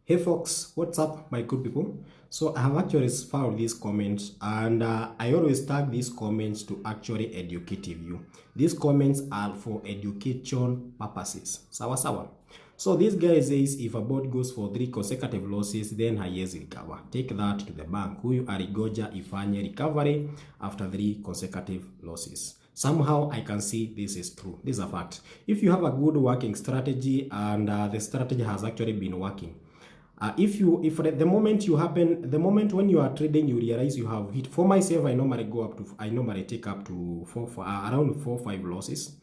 Hey folks, what's up my good people? So I have actually found these comments and I always tag these comments to actually educate you. These comments are for education purposes. Sawa sawa. So this guy says if a bot goes for 3 consecutive losses then haiwezi recover. Take that to the bank. Huyu aligoja ifanye recovery after 3 consecutive losses. Somehow I can see this is true. This is a fact. If you have a good working strategy and the strategy has actually been working, if the moment when you are trading, you realize you have hit. For myself, I normally take up to around 4-5 losses.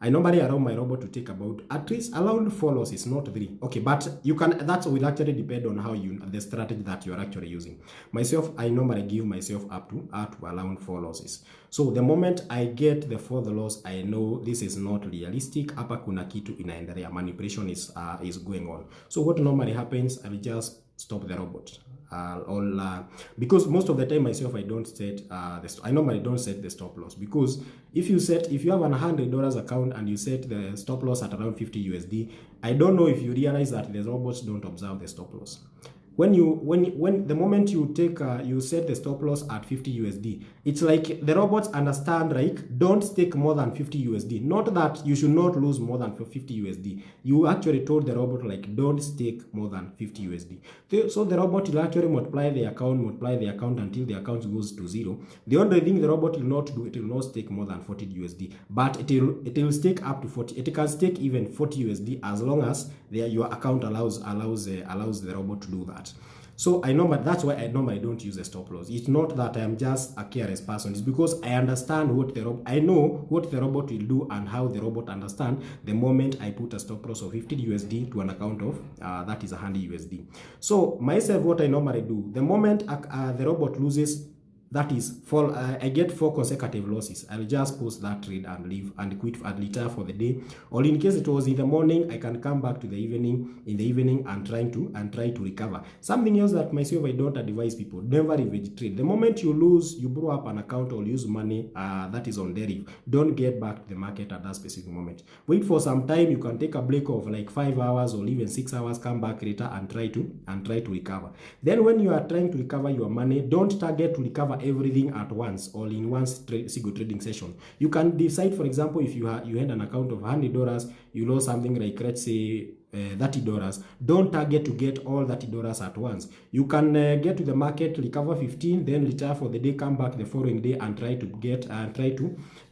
I normally allow my robot to take about at least around 4 losses, not 3. Okay, but you can, that will actually depend on how the strategy that you are actually using. Myself, I normally give myself up to around 4 losses. So the moment I get the 4th loss, I know this is not realistic. Hapa kuna kitu inaendelea, manipulation is going on. So what normally happens, I will just stop the robot. Because most of the time myself I don't set I normally don't set the stop loss, because if you have an $100 account and you set the stop loss at around 50 USD, I don't know if you realize that the robots don't observe the stop loss. When the moment you take you set the stop loss at 50 USD, it's like the robots understand, like, don't stake more than 50 USD. Not that you should not lose more than 50 USD. You actually told the robot, like, don't stake more than 50 USD. So the robot will actually multiply the account until the account goes to 0. The only thing the robot will not do, it will not stake more than 40 USD, but it will stake up to 40. It can stake even 40 USD as long as your account allows the robot to do that. So that's why I normally don't use a stop loss. It's not that I am just a careless person. It's because I understand I know what the robot will do and how the robot understand the moment I put a stop loss of 50 USD to an account of that is 100 USD. So myself, what I normally do, the moment the robot loses, that is, I get 4 consecutive losses, I'll just post that trade and leave and quit and retire for the day. Or in case it was in the morning, I can come back to the evening and try to recover. Something else that myself I don't advise people: never revenge trade. The moment you lose, you borrow up an account or use money that is on DERIV, don't get back to the market at that specific moment. Wait for some time. You can take a break of like 5 hours or even 6 hours, come back later and try to recover. Then when you are trying to recover your money, don't target to recover everything at once or in one single trading session. You can decide, for example, if you had an account of $100, you lost something like, let's say, $30. Don't target to get all $30 at once. You can get to the market, recover 15, then retire for the day, come back the following day and try to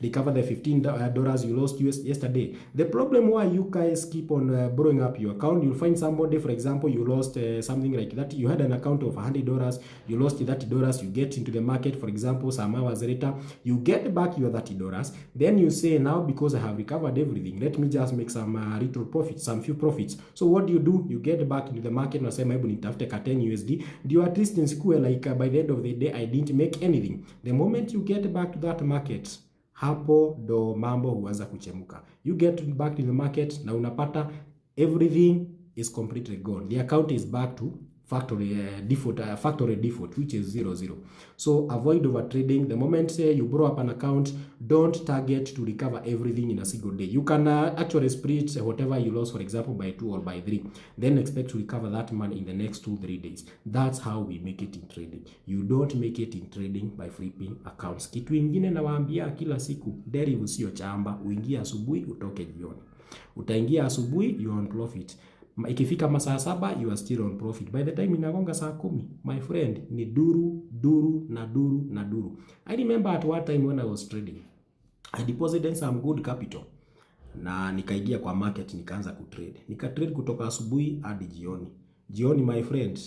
recover the $15 you lost yesterday. The problem why you guys keep on borrowing up your account, you'll find somebody, for example, you lost something like that. You had an account of $100, you lost $30, you get into the market, for example, some hours later, you get back your $30. Then you say, now because I have recovered everything, let me just make some little profits, some few profits. So what do? You get back into the market and say, maybe nitafute ka 10 USD. Do you at least insikue like by the end of the day I didn't make anything? The moment you get back to that market, hapo do mambo huanza kuchemuka. You get back to the market na unapata everything is completely gone. The account is back to factory default, which is 0. So avoid over trading. The moment you borrow up an account, don't target to recover everything in a single day. You can actually split whatever you lost, for example, by 2 or by 3, then expect to recover that money in the next 2-3 days. That's how we make it in trading. You don't make it in trading by flipping accounts. Kitu ingine nawaambia kila siku, DERIV sio chamba. Uingia asubuhi, utoke jioni. Utaingia asubuhi, you are on profit. Ikifika masaa 7, you are still on profit. By the time inagonga saa 10, my friend, ni duru. I remember at one time when I was trading, I deposited some good capital na nikaingia kwa market, nikaanza kutrade. Nikatrade kutoka asubuhi hadi jioni, my friend,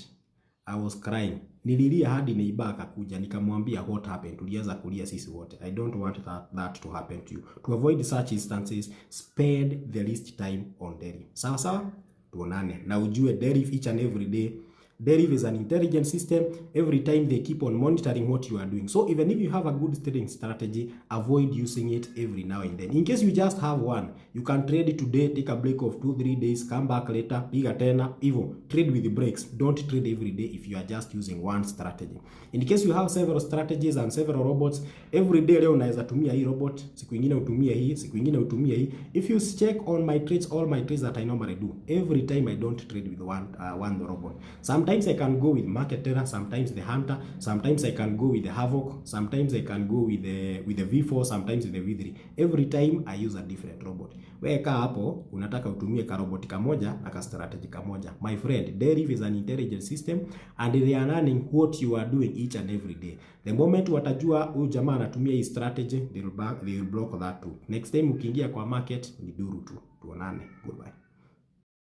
I was crying. Nililia hadi neighbor akakuja, nikamwambia what happened. Tulianza kulia sisi wote. I don't want that to happen to you. To avoid such instances, spend the least time on DERIV. Sawa? Tuonane na ujue DERIV each and every day DERIV is an intelligent system. Every time they keep on monitoring what you are doing. So even if you have a good trading strategy, avoid using it every now and then. In case you just have one, you can trade it today, take a break of 2-3 days, come back later, piga tena, even trade with the breaks. Don't trade every day if you are just using one strategy. In case you have several strategies and several robots, every day leo unaweza tumia hii robot, siku ingine utumie hii, siku ingine utumie hii. If you check on my trades, all my trades that I normally do, every time I don't trade with one robot. Sometimes I can go with market terror, sometimes the hunter, sometimes I can go with the havoc, sometimes I can go with the V4, sometimes with the V3. Every time I use a different robot. Weka hapo unataka utumie ka robot kamoja na ka strategy kamoja. My friend, DERIV is an intelligent system and they are learning what you are doing each and every day. The moment watajua huyu jamaa anatumia hii strategy, they will block that too. Next time ukiingia kwa market ni duru tu. Tuonane. Goodbye.